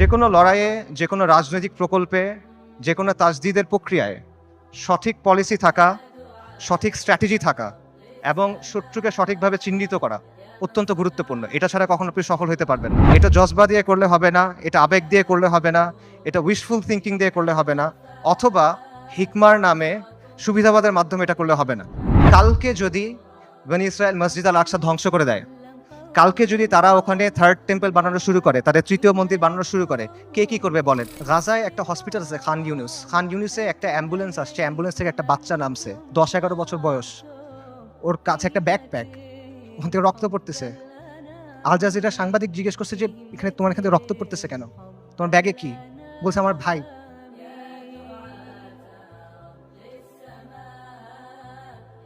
যে কোনো লড়াইয়ে, যে কোনো রাজনৈতিক প্রকল্পে, যে কোনো তাজদিদের প্রক্রিয়ায় সঠিক পলিসি থাকা, সঠিক স্ট্র্যাটেজি থাকা এবং শত্রুকে সঠিকভাবে চিহ্নিত করা অত্যন্ত গুরুত্বপূর্ণ। এটা ছাড়া কখনো আপনি সফল হতে পারবেন না। এটা জজবা দিয়ে করলে হবে না, এটা আবেগ দিয়ে করলে হবে না, এটা উইশফুল থিঙ্কিং দিয়ে করলে হবে না, অথবা হিকমার নামে সুবিধাবাদের মাধ্যমে এটা করলে হবে না। কালকে যদি বনি ইসরায়েল মসজিদ আল আকসা ধ্বংস করে দেয়, কালকে যদি তারা ওখানে থার্ড টেম্পল বানানো শুরু করে, তাদের তৃতীয় মন্দির বানানো শুরু করে, কে কি করবে বলেন? গাজায় একটা হসপিটাল আছে খান ইউনুসে একটা অ্যাম্বুলেন্স আসছে, অ্যাম্বুলেন্স থেকে একটা বাচ্চা নামছে, 10-11 বছর বয়স, ওর কাছে একটা ব্যাকপ্যাক, ওখান থেকে রক্ত পড়তেছে। আল জাজিরা সাংবাদিক জিজ্ঞেস করছে যে এখানে তোমার এখান থেকে রক্ত পড়তেছে কেন, তোমার ব্যাগে কি? বলছে আমার ভাই।